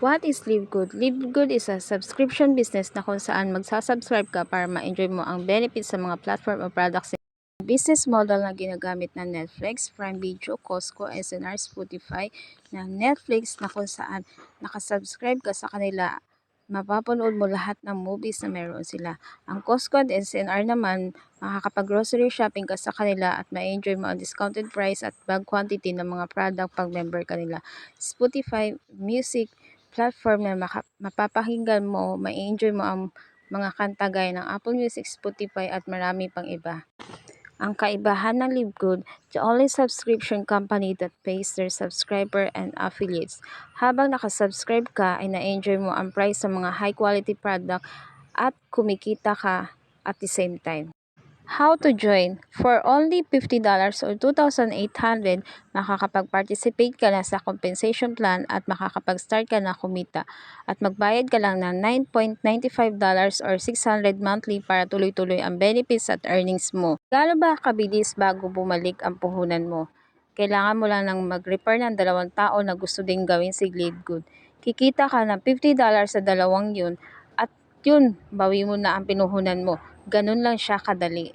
What is LiveGood? LiveGood is a subscription business na kung saan magsasubscribe ka para ma-enjoy mo ang benefits sa mga platform o products. Business model na ginagamit ng Netflix, Prime Video, Costco, SNR, Spotify ng Netflix na kung saan nakasubscribe ka sa kanila, mapapanood mo lahat ng movies na meron sila. Ang Costco at SNR naman, makakapag-grocery shopping ka sa kanila at ma-enjoy mo ang discounted price at bag quantity ng mga product pag member ka nila. Spotify music platform na mapapakinggan mo, ma-enjoy mo ang mga kanta gaya ng Apple Music, Spotify at marami pang iba. Ang kaibahan ng LiveGood, the only subscription company that pays their subscriber and affiliates. Habang nakasubscribe ka ay na-enjoy mo ang price sa mga high quality product at kumikita ka at the same time. How to join? For only $50 or 2,800, makakapag-participate ka na sa compensation plan at makakapag-start ka na kumita. At magbayad ka lang ng $9.95 or 600 monthly para tuloy-tuloy ang benefits at earnings mo. Gaano ba kabilis bago bumalik ang puhunan mo? Kailangan mo lang ng mag-refer ng 2 tao na gusto ding gawin si LiveGood. Kikita ka ng $50 sa 2 yun at yun, bawi mo na ang pinuhunan mo. Ganun lang siya kadali.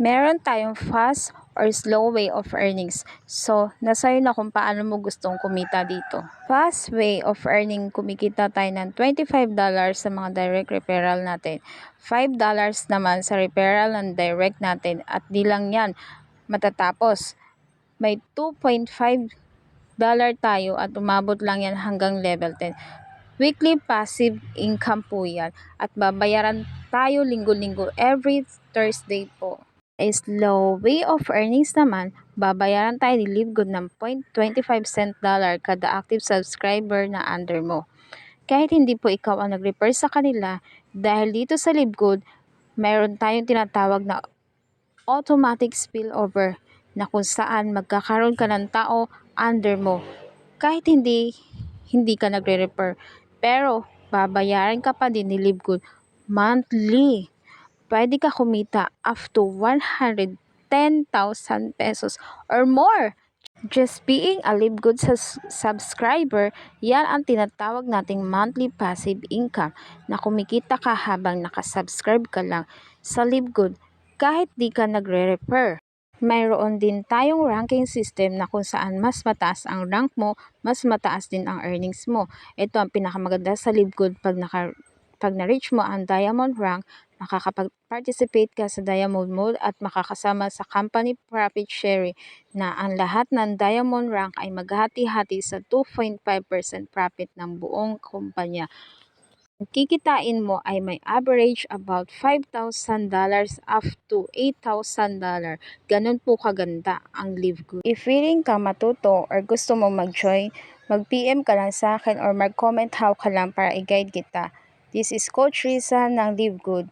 Meron tayong fast or slow way of earnings. So, nasa iyo na kung paano mo gustong kumita dito. Fast way of earning, kumikita tayo ng $25 sa mga direct referral natin. $5 naman sa referral ng direct natin. At di lang yan matatapos. May $2.5 tayo at umabot lang yan hanggang level 10. Weekly passive income po yan at babayaran tayo linggo-linggo every Thursday po. A slow way of earnings naman, babayaran tayo ni LiveGood ng 0.25 dollar kada active subscriber na under mo. Kahit hindi po ikaw ang nag-refer sa kanila, dahil dito sa LiveGood, mayroon tayong tinatawag na automatic spillover na kung saan magkakaroon ka ng tao under mo. Kahit hindi ka nagre-refer, pero babayaran ka pa din ni LiveGood monthly. Pwede ka kumita up to 110,000 pesos or more. Just being a LiveGood subscriber, yan ang tinatawag nating monthly passive income na kumikita ka habang nakasubscribe ka lang sa LiveGood kahit di ka nagre-refer. Mayroon din tayong ranking system na kung saan mas mataas ang rank mo, mas mataas din ang earnings mo. Ito ang pinakamaganda sa LiveGood pag na-reach mo ang diamond rank, makakapag-participate ka sa diamond mode at makakasama sa company profit sharing na ang lahat ng diamond rank ay maghati-hati sa 2.5% profit ng buong kumpanya. Ang kikitain mo ay may average about $5,000 up to $8,000. Ganun po kaganda ang LiveGood. If feeling kang matuto or gusto mo mag-join, mag-PM ka lang sa akin or mag-comment how ka lang para i-guide kita. This is Coach Risa ng LiveGood.